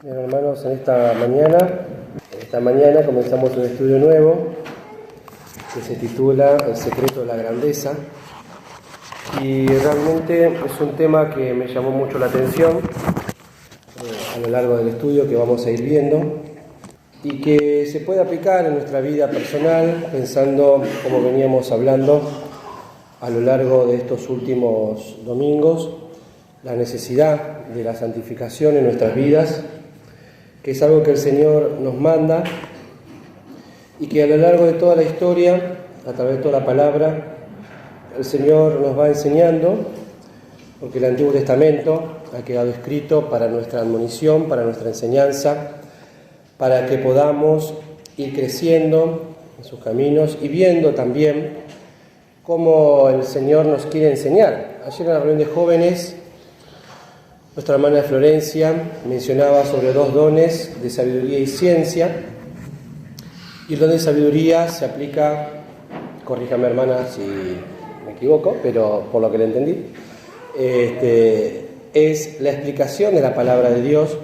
Bien, hermanos, en esta mañana comenzamos un estudio nuevo que se titula El secreto de la grandeza, y realmente es un tema que me llamó mucho la atención a lo largo del estudio que vamos a ir viendo, y que se puede aplicar en nuestra vida personal, pensando, como veníamos hablando a lo largo de estos últimos domingos, la necesidad de la santificación en nuestras vidas, que es algo que el Señor nos manda y que a lo largo de toda la historia, a través de toda la palabra, el Señor nos va enseñando, porque el Antiguo Testamento ha quedado escrito para nuestra admonición, para nuestra enseñanza, para que podamos ir creciendo en sus caminos y viendo también cómo el Señor nos quiere enseñar. Ayer en la reunión de jóvenes, nuestra hermana de Florencia mencionaba sobre dos dones de sabiduría y ciencia, y el don de sabiduría se aplica, corríjame hermana si me equivoco, pero por lo que le entendí, es la explicación de la palabra de Dios,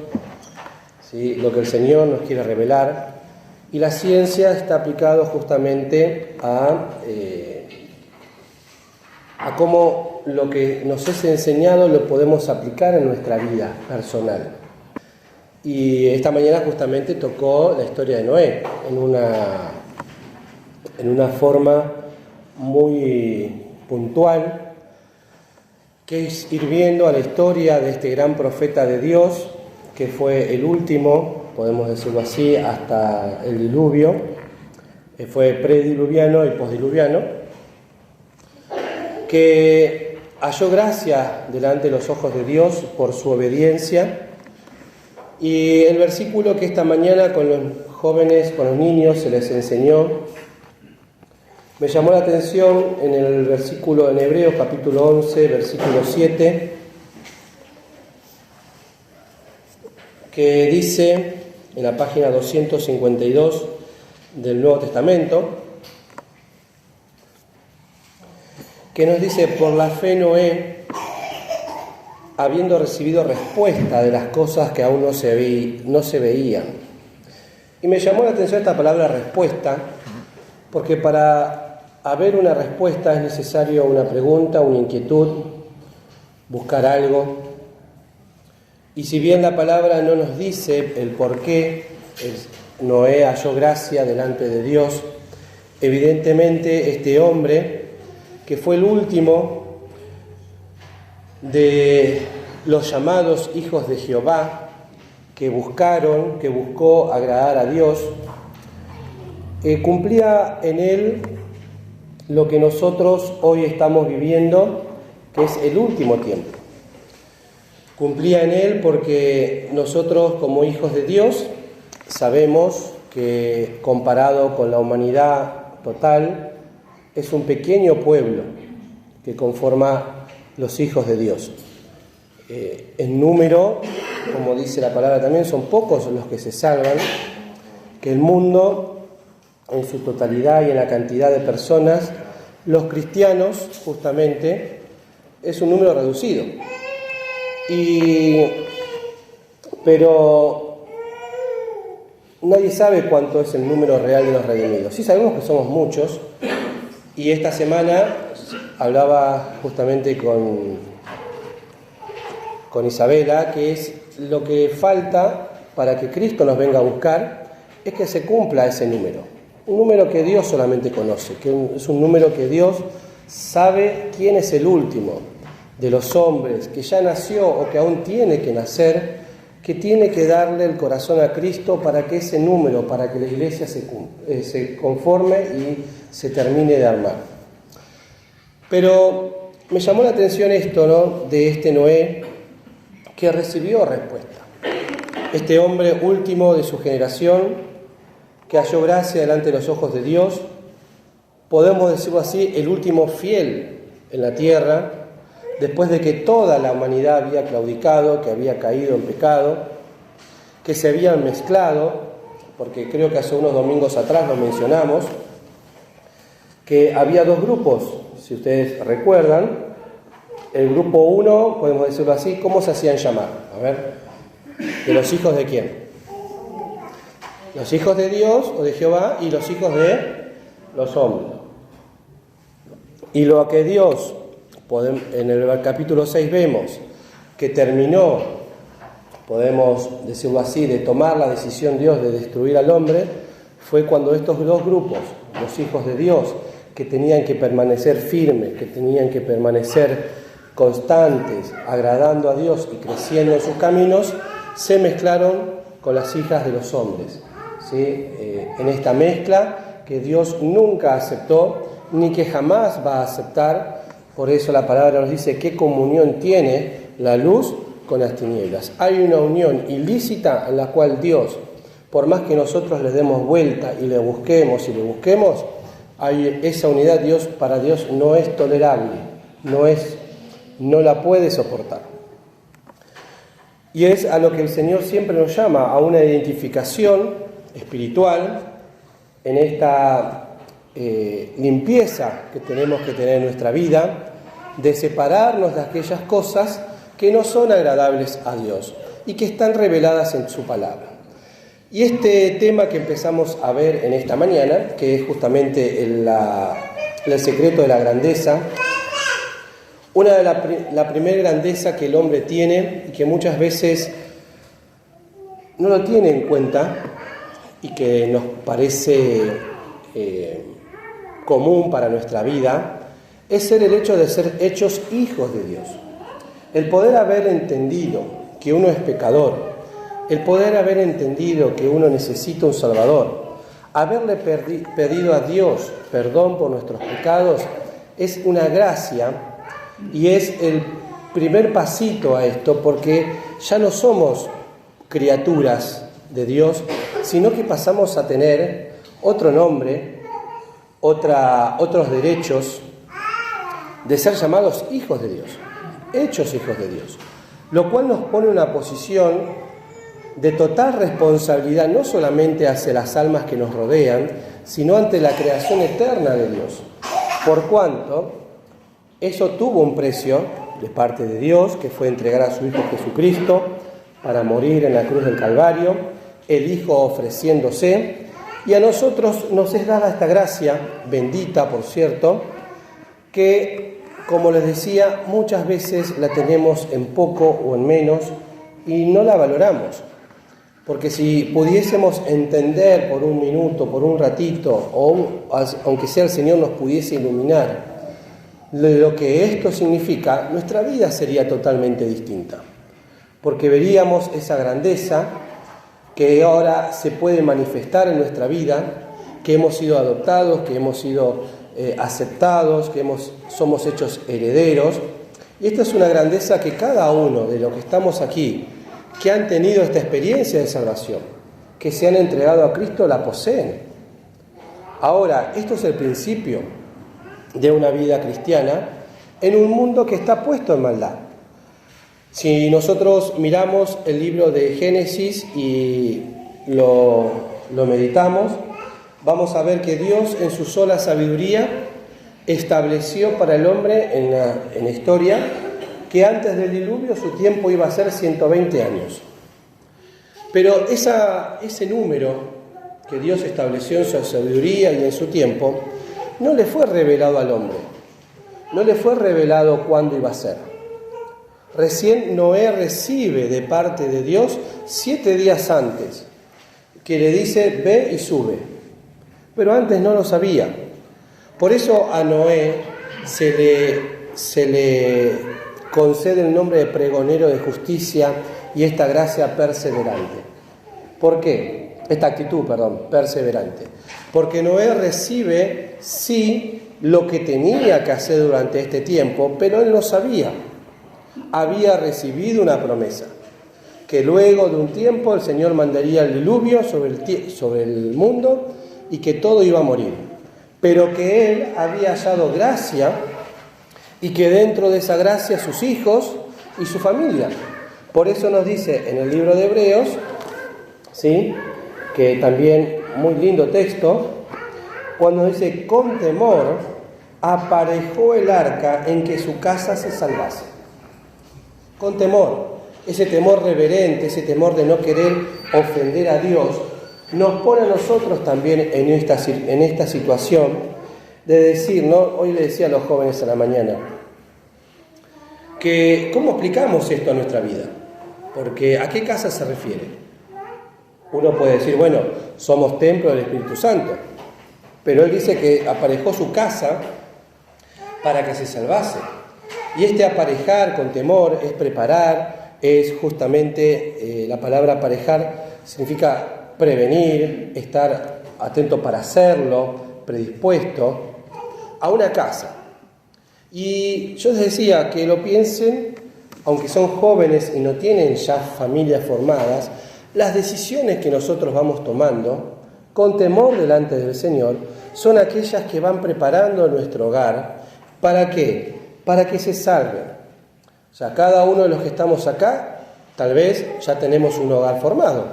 ¿sí? Lo que el Señor nos quiere revelar, y la ciencia está aplicado justamente a cómo lo que nos es enseñado lo podemos aplicar en nuestra vida personal. Y esta mañana justamente tocó la historia de Noé en una forma muy puntual, que es ir viendo a la historia de este gran profeta de Dios, que fue el último, podemos decirlo así, hasta el diluvio. Fue prediluviano y posdiluviano, que halló gracia delante de los ojos de Dios por su obediencia. Y el versículo que esta mañana con los jóvenes, con los niños se les enseñó, me llamó la atención en el versículo en Hebreos capítulo 11, versículo 7, que dice en la página 252 del Nuevo Testamento, que nos dice: por la fe Noé, habiendo recibido respuesta de las cosas que aún no se veían. Y me llamó la atención esta palabra respuesta, porque para haber una respuesta es necesario una pregunta, una inquietud, buscar algo. Y si bien la palabra no nos dice el por qué Noé halló gracia delante de Dios, evidentemente este hombre, que fue el último de los llamados hijos de Jehová, que buscó agradar a Dios, cumplía en él lo que nosotros hoy estamos viviendo, que es el último tiempo. Cumplía en él porque nosotros, como hijos de Dios, sabemos que comparado con la humanidad total, es un pequeño pueblo que conforma los hijos de Dios. En número, como dice la palabra también, son pocos los que se salvan, que el mundo, en su totalidad y en la cantidad de personas, los cristianos, justamente, es un número reducido. Pero nadie sabe cuánto es el número real de los redimidos. Sí sabemos que somos muchos, y esta semana hablaba justamente con Isabela, que es lo que falta para que Cristo nos venga a buscar, es que se cumpla ese número. Un número que Dios solamente conoce, que es un número que Dios sabe quién es el último de los hombres, que ya nació o que aún tiene que nacer, que tiene que darle el corazón a Cristo para que ese número, para que la iglesia se conforme y se termine de armar. Pero me llamó la atención esto, ¿no?, de este Noé, que recibió respuesta. Este hombre último de su generación, que halló gracia delante de los ojos de Dios, podemos decirlo así, el último fiel en la tierra, después de que toda la humanidad había claudicado, que había caído en pecado, que se habían mezclado, porque creo que hace unos domingos atrás lo mencionamos, que había dos grupos, si ustedes recuerdan. El grupo 1, podemos decirlo así, ¿cómo se hacían llamar? A ver, ¿De los hijos de quién? Los hijos de Dios o de Jehová y los hijos de los hombres. Y lo que Dios, en el capítulo 6 vemos, que terminó, podemos decirlo así, de tomar la decisión Dios de destruir al hombre, fue cuando estos dos grupos, los hijos de Dios, que tenían que permanecer firmes, que tenían que permanecer constantes, agradando a Dios y creciendo en sus caminos, se mezclaron con las hijas de los hombres, ¿sí? En esta mezcla que Dios nunca aceptó, ni que jamás va a aceptar. Por eso la palabra nos dice qué comunión tiene la luz con las tinieblas. Hay una unión ilícita en la cual Dios, por más que nosotros le demos vuelta y le busquemos, esa unidad para Dios no es tolerable, no la puede soportar. Y es a lo que el Señor siempre nos llama, a una identificación espiritual en esta limpieza que tenemos que tener en nuestra vida, de separarnos de aquellas cosas que no son agradables a Dios y que están reveladas en su palabra. Y este tema que empezamos a ver en esta mañana, que es justamente el secreto de la grandeza, la primera grandeza que el hombre tiene y que muchas veces no lo tiene en cuenta y que nos parece común para nuestra vida, es el hecho de ser hechos hijos de Dios. El poder haber entendido que uno es pecador, el poder haber entendido que uno necesita un Salvador, haberle pedido a Dios perdón por nuestros pecados, es una gracia y es el primer pasito a esto, porque ya no somos criaturas de Dios, sino que pasamos a tener otro nombre, otros derechos de ser llamados hijos de Dios, hechos hijos de Dios, lo cual nos pone en una posición de total responsabilidad, no solamente hacia las almas que nos rodean, sino ante la creación eterna de Dios, por cuanto eso tuvo un precio de parte de Dios, que fue entregar a su Hijo Jesucristo para morir en la cruz del Calvario, el Hijo ofreciéndose, y a nosotros nos es dada esta gracia, bendita por cierto, que, como les decía, muchas veces la tenemos en poco o en menos y no la valoramos. Porque si pudiésemos entender por un minuto, por un ratito, aunque sea el Señor nos pudiese iluminar lo que esto significa, nuestra vida sería totalmente distinta. Porque veríamos esa grandeza que ahora se puede manifestar en nuestra vida, que hemos sido adoptados, que hemos sido aceptados, que somos hechos herederos. Y esta es una grandeza que cada uno de los que estamos aquí, que han tenido esta experiencia de salvación, que se han entregado a Cristo, la poseen. Ahora, esto es el principio de una vida cristiana en un mundo que está puesto en maldad. Si nosotros miramos el libro de Génesis y lo meditamos, vamos a ver que Dios en su sola sabiduría estableció para el hombre en la historia que antes del diluvio su tiempo iba a ser 120 años. Pero ese número que Dios estableció en su sabiduría y en su tiempo, no le fue revelado al hombre. No le fue revelado cuándo iba a ser. Recién Noé recibe de parte de Dios 7 días antes, que le dice, ve y sube. Pero antes no lo sabía. Por eso a Noé se le concede el nombre de pregonero de justicia y esta gracia perseverante. ¿Por qué? Esta actitud, perseverante. Porque Noé recibe, sí, lo que tenía que hacer durante este tiempo, pero él no sabía. Había recibido una promesa, que luego de un tiempo el Señor mandaría el diluvio sobre el mundo y que todo iba a morir. Pero que él había hallado gracia y que dentro de esa gracia sus hijos y su familia. Por eso nos dice en el libro de Hebreos, ¿sí?, que también muy lindo texto, cuando dice, con temor aparejó el arca en que su casa se salvase. Con temor. ese temor reverente, ese temor de no querer ofender a Dios, nos pone a nosotros también en esta situación de decir, ¿no? Hoy le decía a los jóvenes a la mañana, que ¿cómo aplicamos esto a nuestra vida? Porque ¿a qué casa se refiere? Uno puede decir, bueno, somos templo del Espíritu Santo, pero él dice que aparejó su casa para que se salvase. Y este aparejar con temor es preparar, es justamente, la palabra aparejar significa prevenir, estar atento para hacerlo, predispuesto a una casa. Y yo les decía que lo piensen, aunque son jóvenes y no tienen ya familias formadas, las decisiones que nosotros vamos tomando con temor delante del Señor son aquellas que van preparando nuestro hogar. ¿Para qué? Para que se salven. O sea, cada uno de los que estamos acá, tal vez ya tenemos un hogar formado.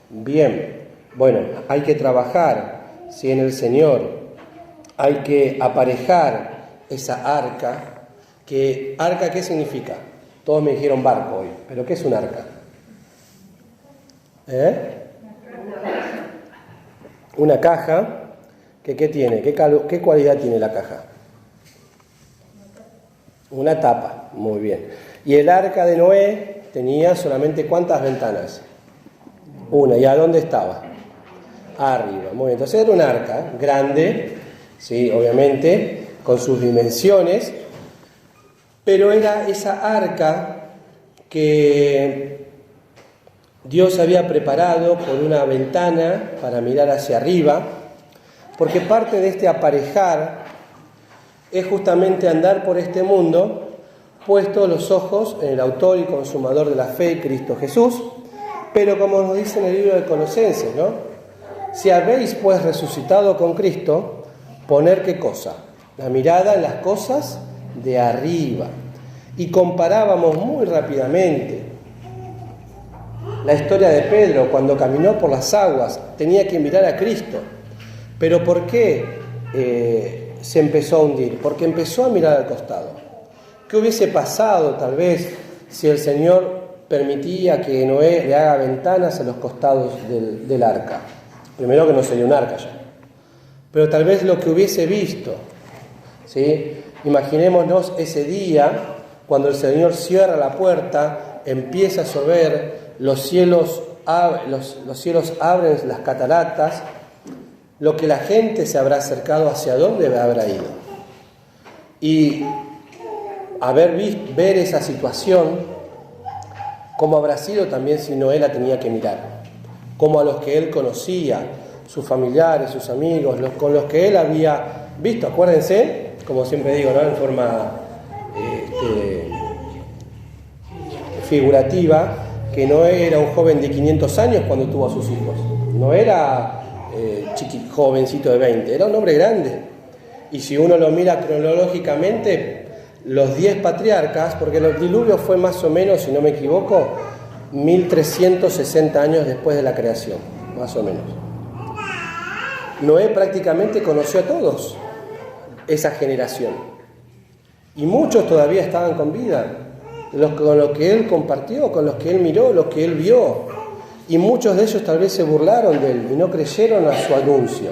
Bien, bueno, hay que trabajar, si en el Señor, hay que aparejar esa arca. ¿Arca qué significa? Todos me dijeron barco hoy, pero ¿qué es un arca? Una caja, que ¿qué tiene? ¿Qué cualidad tiene la caja? Una tapa, muy bien. Y el arca de Noé tenía solamente ¿cuántas ventanas? Una. ¿Y a dónde estaba? Arriba. Muy bien. Entonces era un arca grande, sí, obviamente, con sus dimensiones, pero era esa arca que Dios había preparado por una ventana para mirar hacia arriba, porque parte de este aparejar es justamente andar por este mundo puestos los ojos en el autor y consumador de la fe, Cristo Jesús, pero como nos dice en el libro de Colosenses, ¿no? Si habéis pues resucitado con Cristo, poner ¿qué cosa? La mirada en las cosas de arriba. Y comparábamos muy rápidamente la historia de Pedro cuando caminó por las aguas, tenía que mirar a Cristo. Pero ¿por qué se empezó a hundir? Porque empezó a mirar al costado. ¿Qué hubiese pasado tal vez si el Señor permitía que Noé le haga ventanas a los costados del arca? Primero que no sería un arca ya. Pero tal vez lo que hubiese visto, ¿sí? Imaginémonos ese día cuando el Señor cierra la puerta, empieza a llover, los cielos abren las cataratas, lo que la gente se habrá acercado, hacia dónde habrá ido. Y ver esa situación, cómo habrá sido también si Noé la tenía que mirar, como a los que él conocía, sus familiares, sus amigos, con los que él había visto. Acuérdense, como siempre digo, ¿no? En forma figurativa, que Noé era un joven de 500 años cuando tuvo a sus hijos. No era jovencito de 20, era un hombre grande. Y si uno lo mira cronológicamente, los 10 patriarcas, porque el diluvio fue más o menos, si no me equivoco, 1360 años después de la creación, más o menos. Noé prácticamente conoció a todos esa generación. Y muchos todavía estaban con vida, con lo que él compartió, con los que él miró, los que él vio. Y muchos de ellos tal vez se burlaron de él y no creyeron a su anuncio.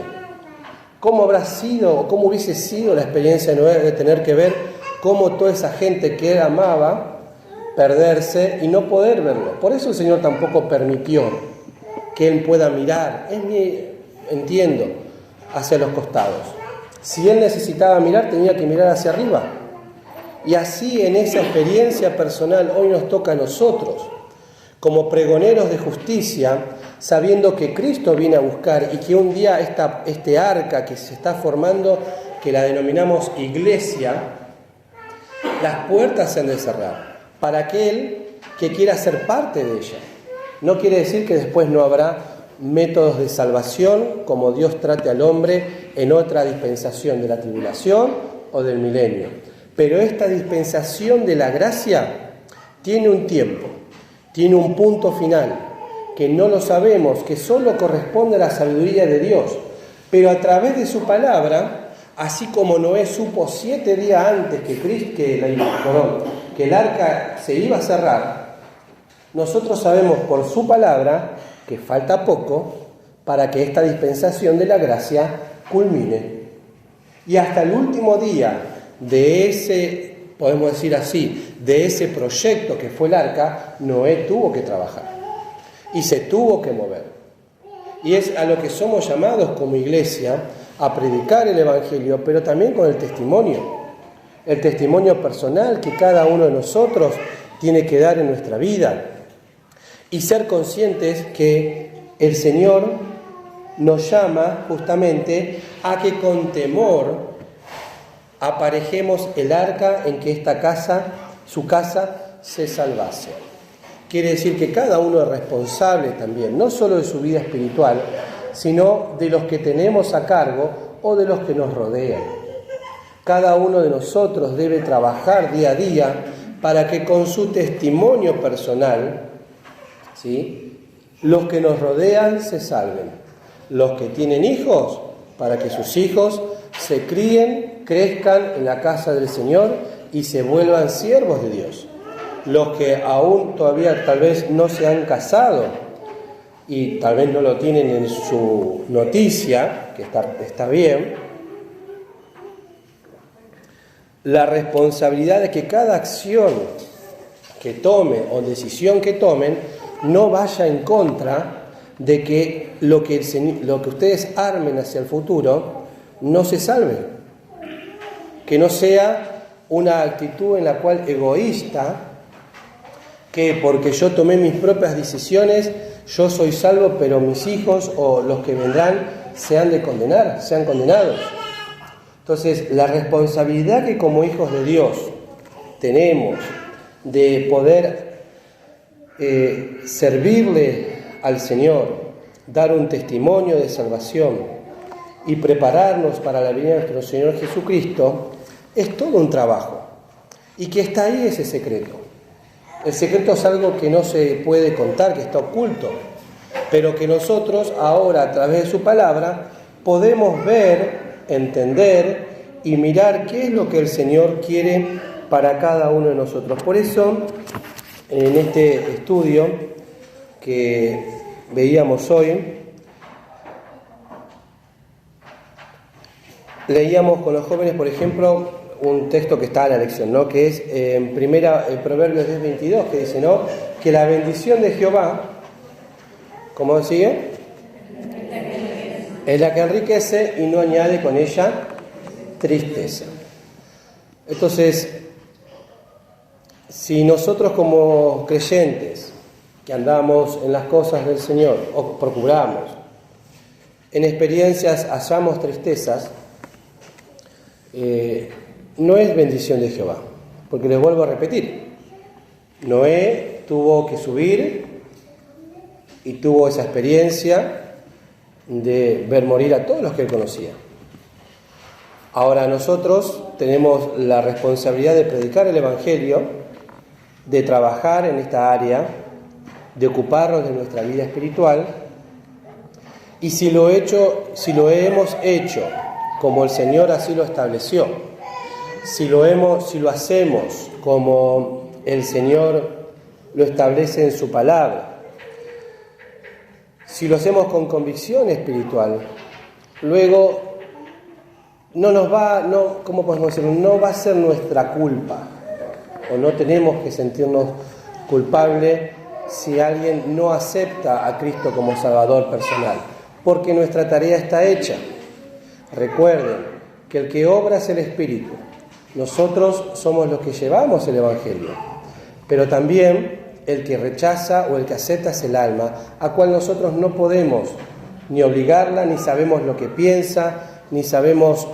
¿Cómo habrá sido o cómo hubiese sido la experiencia de Noé de tener que ver cómo toda esa gente que él amaba perderse y no poder verlo? Por eso el Señor tampoco permitió que él pueda mirar, entiendo, hacia los costados. Si él necesitaba mirar, tenía que mirar hacia arriba. Y así en esa experiencia personal hoy nos toca a nosotros, como pregoneros de justicia, sabiendo que Cristo viene a buscar y que un día este arca que se está formando, que la denominamos iglesia, las puertas se han de cerrar para aquel que quiera ser parte de ella. No quiere decir que después no habrá métodos de salvación como Dios trate al hombre en otra dispensación de la tribulación o del milenio. Pero esta dispensación de la gracia tiene un tiempo, tiene un punto final, que no lo sabemos, que solo corresponde a la sabiduría de Dios. Pero a través de su palabra, así como Noé supo 7 días antes que el arca se iba a cerrar, nosotros sabemos por su palabra que falta poco para que esta dispensación de la gracia culmine. Y hasta el último día de ese, podemos decir así, de ese proyecto que fue el arca, Noé tuvo que trabajar y se tuvo que mover. Y es a lo que somos llamados como iglesia, a predicar el Evangelio, pero también con el testimonio personal que cada uno de nosotros tiene que dar en nuestra vida, y ser conscientes que el Señor nos llama justamente a que con temor aparejemos el arca en que esta casa, su casa, se salvase. Quiere decir que cada uno es responsable también, no solo de su vida espiritual, sino de los que tenemos a cargo o de los que nos rodean. Cada uno de nosotros debe trabajar día a día para que con su testimonio personal, ¿sí?, los que nos rodean se salven. Los que tienen hijos, para que sus hijos se críen, crezcan en la casa del Señor y se vuelvan siervos de Dios. Los que aún todavía tal vez no se han casado y tal vez no lo tienen en su noticia, que está bien, la responsabilidad de que cada acción que tome o decisión que tomen no vaya en contra de que lo que ustedes armen hacia el futuro no se salve. Que no sea una actitud en la cual egoísta, que porque yo tomé mis propias decisiones, yo soy salvo, pero mis hijos o los que vendrán sean condenados. Entonces, la responsabilidad que como hijos de Dios tenemos de poder servirle al Señor, dar un testimonio de salvación y prepararnos para la venida de nuestro Señor Jesucristo, es todo un trabajo. Y que está ahí ese secreto. El secreto es algo que no se puede contar, que está oculto, pero que nosotros ahora a través de su palabra podemos ver, entender y mirar qué es lo que el Señor quiere para cada uno de nosotros. Por eso, en este estudio que veíamos hoy, leíamos con los jóvenes, por ejemplo, un texto que está en la lección, ¿no?, que es en Proverbios 10:22, que dice, ¿no?, que la bendición de Jehová, ¿cómo sigue? Es la que enriquece y no añade con ella tristeza. Entonces, si nosotros como creyentes que andamos en las cosas del Señor o procuramos, en experiencias hallamos tristezas, no es bendición de Jehová, porque les vuelvo a repetir, Noé tuvo que subir y tuvo esa experiencia de ver morir a todos los que él conocía. Ahora nosotros tenemos la responsabilidad de predicar el Evangelio, de trabajar en esta área, de ocuparnos de nuestra vida espiritual, y si lo hemos hecho como el Señor así lo estableció, si lo hacemos como el Señor lo establece en su palabra, si lo hacemos con convicción espiritual, luego no va a ser nuestra culpa, o no tenemos que sentirnos culpables si alguien no acepta a Cristo como Salvador personal, porque nuestra tarea está hecha. Recuerden que el que obra es el Espíritu. Nosotros somos los que llevamos el Evangelio, pero también el que rechaza o el que acepta es el alma, a cual nosotros no podemos ni obligarla, ni sabemos lo que piensa, ni sabemos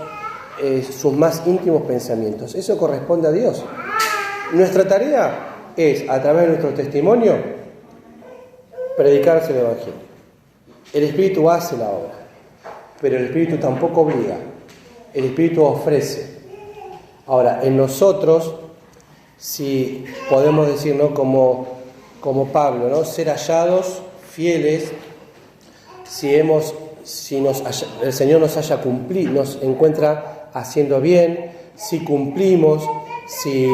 sus más íntimos pensamientos. Eso corresponde a Dios. Nuestra tarea es, a través de nuestro testimonio, predicarse el Evangelio. El Espíritu hace la obra, pero el Espíritu tampoco obliga. El Espíritu ofrece. Ahora, en nosotros, si podemos decir, ¿no?, como Pablo, ¿no?, ser hallados fieles, si el Señor nos haya cumplido, nos encuentra haciendo bien, si cumplimos, si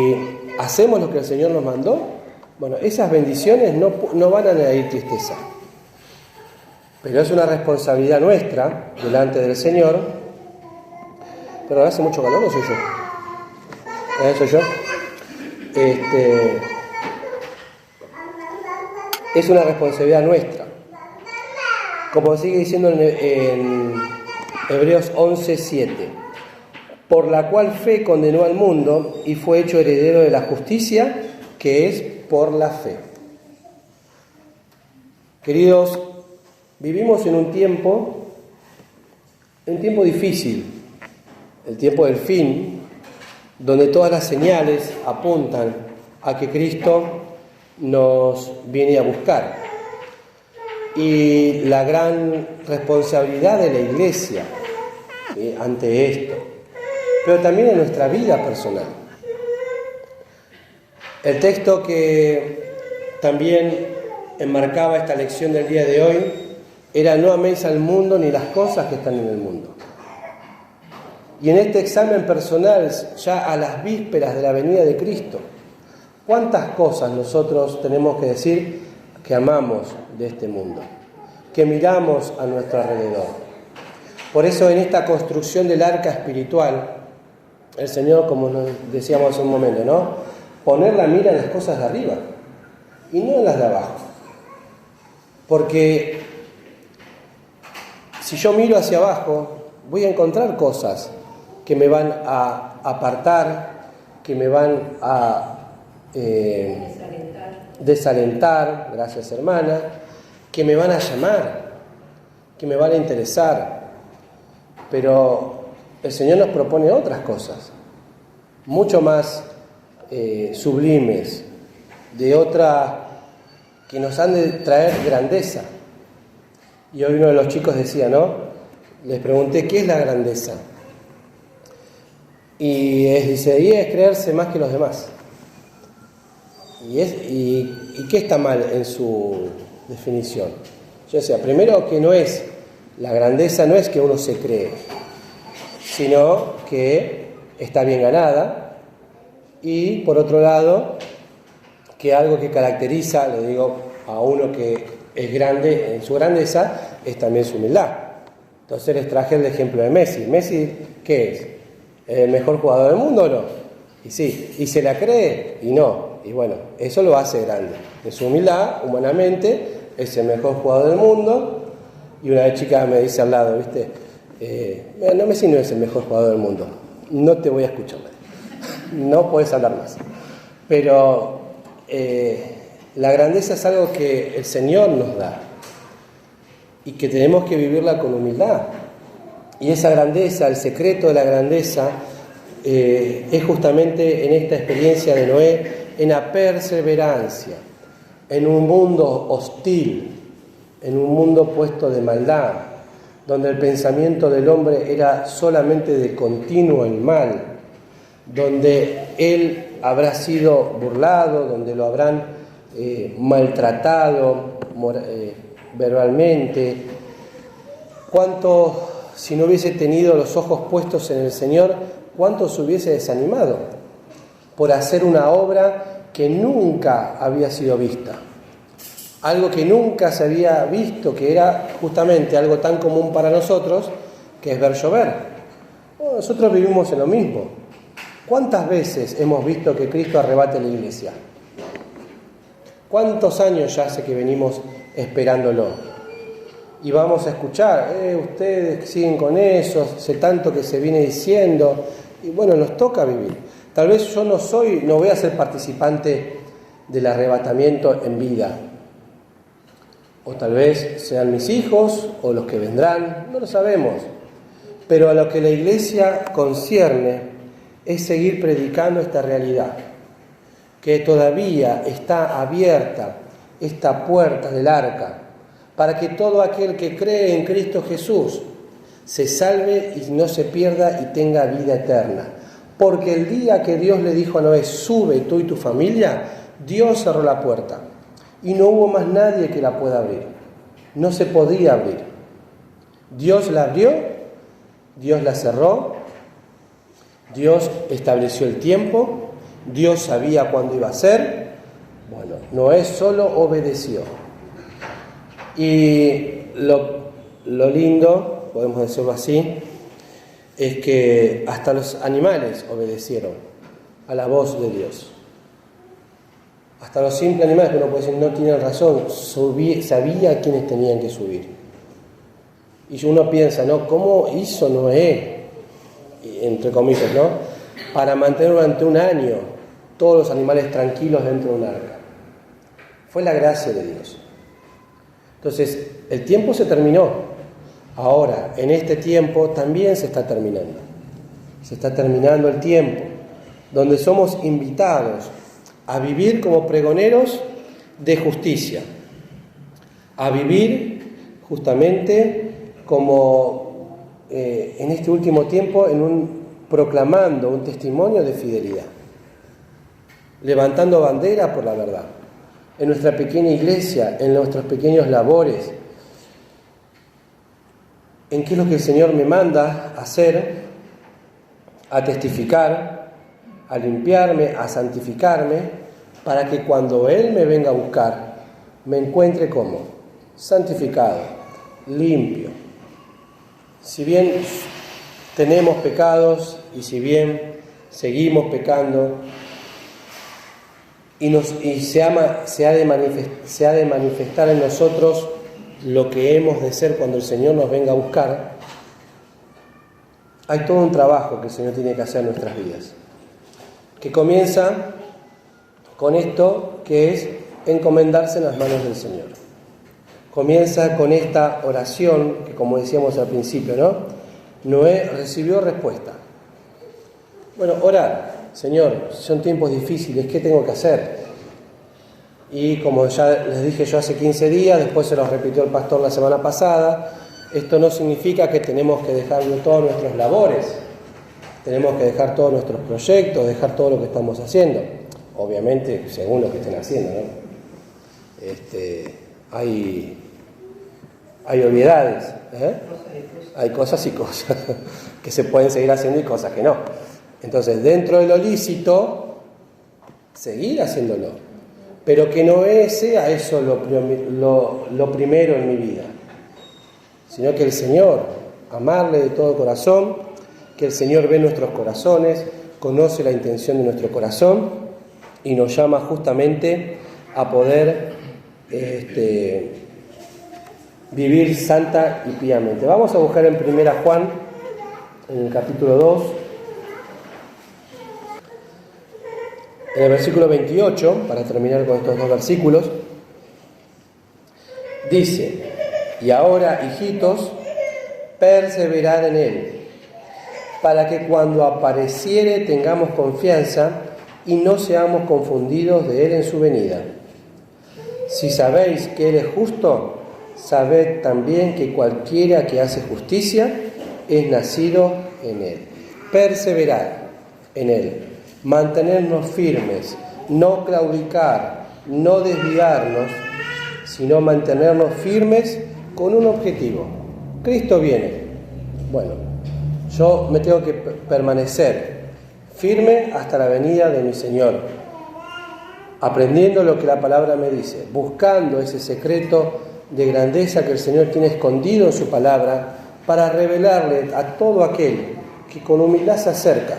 hacemos lo que el Señor nos mandó, Bueno, esas bendiciones no van a añadir tristeza, pero es una responsabilidad nuestra delante del Señor. Pero hace mucho calor, ¿o soy yo? ¿Soy yo? Es una responsabilidad nuestra. Como sigue diciendo en Hebreos 11:7, por la cual fe condenó al mundo y fue hecho heredero de la justicia, que es por la fe. Queridos, vivimos en un tiempo difícil, el tiempo del fin, donde todas las señales apuntan a que Cristo nos viene a buscar. Y la gran responsabilidad de la Iglesia, ¿sí?, ante esto, pero también en nuestra vida personal. El texto que también enmarcaba esta lección del día de hoy era: no améis al mundo ni las cosas que están en el mundo. Y en este examen personal, ya a las vísperas de la venida de Cristo, ¿cuántas cosas nosotros tenemos que decir que amamos de este mundo, que miramos a nuestro alrededor? Por eso en esta construcción del arca espiritual, el Señor, como nos decíamos hace un momento, ¿no?, poner la mira en las cosas de arriba y no en las de abajo. Porque si yo miro hacia abajo, voy a encontrar cosas que me van a apartar, que me van a desalentar, gracias hermana, que me van a llamar, que me van a interesar. Pero el Señor nos propone otras cosas, mucho más sublimes, de otra, que nos han de traer grandeza. Y hoy uno de los chicos decía, ¿no?, les pregunté, ¿qué es la grandeza? Y dice, y es creerse más que los demás. ¿Y qué está mal en su definición? Yo decía, primero, que no es, la grandeza no es que uno se cree, sino que está bien ganada. Y por otro lado, que algo que caracteriza, le digo, a uno que es grande en su grandeza, es también su humildad. Entonces les traje el ejemplo de Messi. ¿Messi qué es? ¿El mejor jugador del mundo o no? Y sí. ¿Y se la cree? Y no. Y bueno, eso lo hace grande. En su humildad, humanamente, es el mejor jugador del mundo. Y una chica me dice al lado, ¿viste? No, Messi no es el mejor jugador del mundo. No te voy a escuchar. No puedes hablar más. Pero la grandeza es algo que el Señor nos da y que tenemos que vivirla con humildad. Y esa grandeza, el secreto de la grandeza, es justamente en esta experiencia de Noé, en la perseverancia, en un mundo hostil, en un mundo puesto de maldad, donde el pensamiento del hombre era solamente de continuo el mal, donde él habrá sido burlado, donde lo habrán maltratado verbalmente. ¿Cuánto, si no hubiese tenido los ojos puestos en el Señor, cuánto se hubiese desanimado por hacer una obra que nunca había sido vista? Algo que nunca se había visto, que era justamente algo tan común para nosotros, que es ver llover. Bueno, nosotros vivimos en lo mismo. ¿Cuántas veces hemos visto que Cristo arrebate la iglesia? ¿Cuántos años ya hace que venimos esperándolo? Y vamos a escuchar, ustedes siguen con eso, sé tanto que se viene diciendo, y bueno, nos toca vivir. Tal vez yo no voy a ser participante del arrebatamiento en vida. O tal vez sean mis hijos o los que vendrán, no lo sabemos. Pero a lo que la iglesia concierne es seguir predicando esta realidad, que todavía está abierta esta puerta del arca, para que todo aquel que cree en Cristo Jesús se salve y no se pierda y tenga vida eterna. Porque el día que Dios le dijo a Noé, sube tú y tu familia, Dios cerró la puerta y no hubo más nadie que la pueda abrir. No se podía abrir. Dios la abrió, Dios la cerró, Dios estableció el tiempo, Dios sabía cuándo iba a ser. Bueno, Noé solo obedeció. Y lo lindo, podemos decirlo así, es que hasta los animales obedecieron a la voz de Dios. Hasta los simples animales, que uno puede decir no tienen razón, sabía quiénes tenían que subir. Y uno piensa, ¿no? ¿Cómo hizo Noé, entre comillas, ¿no?, para mantener durante un año todos los animales tranquilos dentro de un arca? Fue la gracia de Dios. Entonces, el tiempo se terminó. Ahora, en este tiempo también se está terminando. Se está terminando el tiempo donde somos invitados a vivir como pregoneros de justicia, a vivir justamente como en este último tiempo proclamando un testimonio de fidelidad, levantando bandera por la verdad, en nuestra pequeña iglesia, en nuestros pequeños labores, en qué es lo que el Señor me manda a hacer, a testificar, a limpiarme, a santificarme, para que cuando Él me venga a buscar, me encuentre como santificado, limpio. Si bien tenemos pecados y si bien seguimos pecando y se ha de manifestar en nosotros lo que hemos de ser cuando el Señor nos venga a buscar, hay todo un trabajo que el Señor tiene que hacer en nuestras vidas, que comienza con esto que es encomendarse en las manos del Señor. Comienza con esta oración que, como decíamos al principio, ¿no?, Noé recibió respuesta. Bueno, orar, Señor, son tiempos difíciles, ¿qué tengo que hacer? Y como ya les dije yo hace 15 días, después se los repitió el pastor la semana pasada, esto no significa que tenemos que dejar todas nuestras labores, tenemos que dejar todos nuestros proyectos, dejar todo lo que estamos haciendo, obviamente según lo que estén haciendo, ¿no? Hay obviedades, hay cosas y cosas que se pueden seguir haciendo y cosas que no. Entonces, dentro de lo lícito, seguir haciéndolo, pero que no sea eso lo primero en mi vida, sino que el Señor, amarle de todo corazón, que el Señor ve nuestros corazones, conoce la intención de nuestro corazón y nos llama justamente a poder vivir santa y piamente. Vamos a buscar en 1 Juan, en el capítulo 2, en el versículo 28, para terminar con estos dos versículos, dice: y ahora, hijitos, perseverad en Él, para que cuando apareciere tengamos confianza y no seamos confundidos de Él en su venida. Si sabéis que Él es justo, sabed también que cualquiera que hace justicia es nacido en Él. Perseverar en Él, mantenernos firmes, no claudicar, no desviarnos, sino mantenernos firmes con un objetivo. Cristo viene. Bueno, yo me tengo que permanecer firme hasta la venida de mi Señor, aprendiendo lo que la palabra me dice, buscando ese secreto de grandeza que el Señor tiene escondido en su palabra para revelarle a todo aquel que con humildad se acerca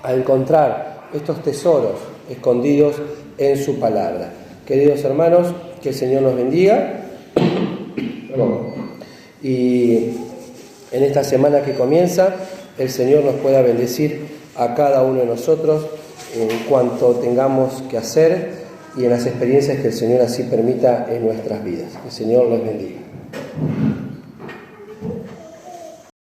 a encontrar estos tesoros escondidos en su palabra. Queridos hermanos, que el Señor nos bendiga y en esta semana que comienza el Señor nos pueda bendecir a cada uno de nosotros en cuanto tengamos que hacer y en las experiencias que el Señor así permita en nuestras vidas. Que el Señor los bendiga.